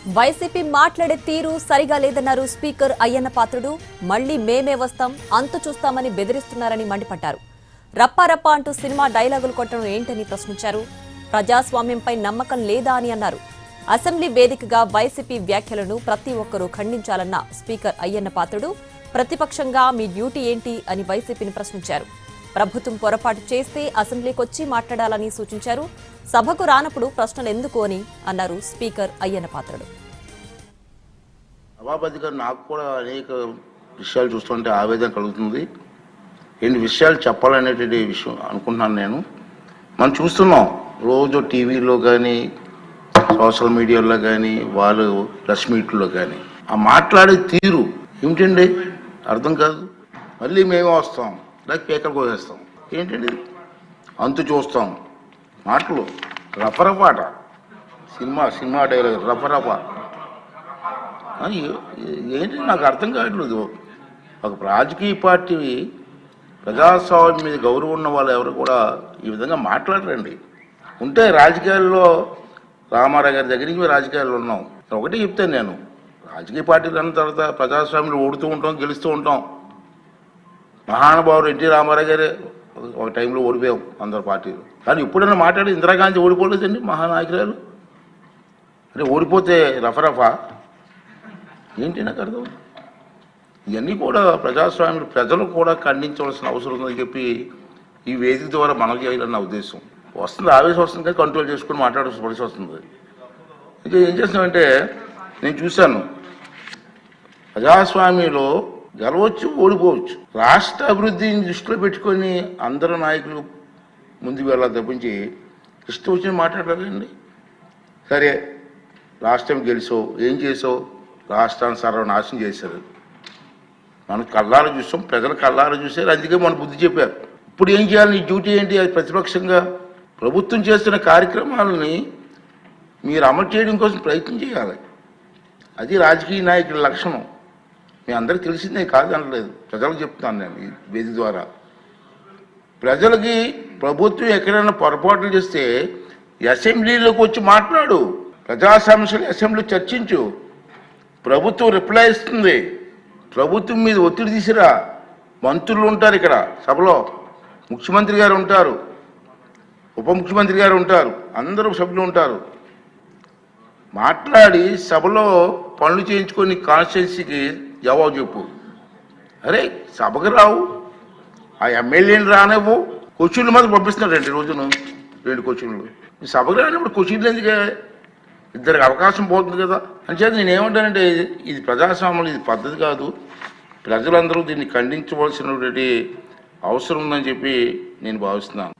YCP మాట్లాడే తీరు సరిగా లేదన్నారు స్పీకర్ అయ్యన్న పాత్రుడు. మళ్లీ మేమే వస్తాం, అంతు చూస్తామని బెదిరిస్తున్నారని మండిపడ్డారు. రప్పారప్ప అంటూ సినిమా డైలాగులు కొట్టడం ఏంటని ప్రశ్నించారు. ప్రజాస్వామ్యంపై నమ్మకం లేదా అని అన్నారు. అసెంబ్లీ వేదికగా వైసీపీ వ్యాఖ్యలను ప్రతి ఒక్కరూ ఖండించాలన్న స్పీకర్ అయ్యన్న పాత్రుడు ప్రతిపక్షంగా మీ డ్యూటీ ఏంటి అని వైసీపీని ప్రశ్నించారు. ప్రభుత్వం పొరపాటు చేస్తే అసెంబ్లీకొచ్చి మాట్లాడాలని సూచించారు. సభకు రానప్పుడు ప్రశ్నలు ఎందుకు అని అన్నారు స్పీకర్ అయ్యన్న పాత్రుడు. సభాపతిగా నాకు కూడా అనేక విషయాలు చూస్తుంటే ఆవేదన కలుగుతుంది. ఎన్ని విషయాలు చెప్పాలనేటువంటి విషయం అనుకుంటున్నాను నేను. మనం చూస్తున్నాం రోజు టీవీలో కానీ సోషల్ మీడియాలో కానీ వాళ్ళు ప్రెస్ మీట్లో కానీ ఆ మాట్లాడే తీరు ఏమిటండి అర్థం కాదు. మళ్ళీ మేమే వస్తాం, లేక పేకలు కోసేస్తాం, ఏంటండి అంతు చూస్తాం మాటలు రఫరఫాట సినిమా డైలాగ్ రఫరఫ ఏంటి నాకు అర్థం కావట్లేదు. ఒక రాజకీయ పార్టీ ప్రజాస్వామ్యం మీద గౌరవం ఉన్న వాళ్ళు ఎవరు కూడా ఈ విధంగా మాట్లాడరండి. ఉంటే రాజకీయాల్లో రామారావు గారి దగ్గర నుంచి రాజకీయాల్లో ఉన్నాం. ఒకటే చెప్తాను నేను, రాజకీయ పార్టీలు అన్న తర్వాత ప్రజాస్వామ్యంలో ఓడుతూ ఉంటాం, గెలుస్తూ ఉంటాం. మహానుభావుడు ఎన్టీ రామారావు గారే ఒక టైంలో ఓడిపోయాం అందరు పార్టీలు. కానీ ఇప్పుడైనా మాట్లాడి ఇందిరాగాంధీ ఓడిపోలేదండి మహానాయకురాలు. అంటే ఓడిపోతే రఫరఫా ఏంటి నాకు అర్థం. ఇవన్నీ కూడా ప్రజాస్వామ్యం ప్రజలు కూడా ఖండించవలసిన అవసరం ఉందని చెప్పి ఈ వేదిక ద్వారా మనం చేయాలన్న ఉద్దేశం. వస్తుంది, ఆవేశం వస్తుంది, కానీ కంట్రోల్ చేసుకుని మాట్లాడాల్సిన పరిస్థితి వస్తుంది. ఇంకా ఏం చేస్తున్నామంటే నేను చూశాను, ప్రజాస్వామ్యంలో గెలవచ్చు, ఓడిపోవచ్చు. రాష్ట్ర అభివృద్ధిని దృష్టిలో పెట్టుకొని అందరు నాయకులు ముందుకు వెళ్ళాలి తప్పించి ఇష్టం వచ్చి మాట్లాడాలండి. సరే రాష్ట్రం గెలిచావు, ఏం చేసావు? రాష్ట్రాన్ని సర్వనాశనం చేశారు. మనం కళ్ళారా చూసాం, ప్రజలు కళ్ళారా చూశారు, అందుకే మన బుద్ధి చెప్పారు. ఇప్పుడు ఏం చేయాలి? నీ డ్యూటీ ఏంటి? అది ప్రతిపక్షంగా ప్రభుత్వం చేస్తున్న కార్యక్రమాలని మీరు అమలు చేయడం కోసం ప్రయత్నం చేయాలి. అది రాజకీయ నాయకుల లక్షణం. మీ అందరికీ తెలిసిందే కాదనలేదు, ప్రజలకు చెప్తున్నాను నేను ఈ వేదిక ద్వారా. ప్రజలకి ప్రభుత్వం ఎక్కడైనా పొరపాట్లు చేస్తే అసెంబ్లీలోకి వచ్చి మాట్లాడు, ప్రజా సమస్యలు అసెంబ్లీ చర్చించు. ప్రభుత్వం రిప్లై ఇస్తుంది, ప్రభుత్వం మీద ఒత్తిడి తీసిరా. మంత్రులు ఉంటారు ఇక్కడ సభలో, ముఖ్యమంత్రి గారు ఉంటారు, ఉప ముఖ్యమంత్రి గారు ఉంటారు, అందరూ సభ్యులు ఉంటారు. మాట్లాడి సభలో పనులు చేయించుకొని కాన్స్టిట్యున్సీకి జవాబు చెప్పు. అరే సభకు రావు, ఆ ఎమ్మెల్యేని రానివ్వు, క్వశ్చన్లు మాత్రం పంపిస్తున్నాడు 2 రోజులు 2 క్వశ్చన్లు. సభకు రానిప్పుడు క్వశ్చన్లు ఎందుకే? ఇద్దరికి అవకాశం పోతుంది కదా. అంచేత నేనేమంటానంటే ఇది ప్రజాస్వామ్యం, ఇది పద్ధతి కాదు. ప్రజలందరూ దీన్ని ఖండించవలసినటువంటి అవసరం ఉందని చెప్పి నేను భావిస్తున్నాను.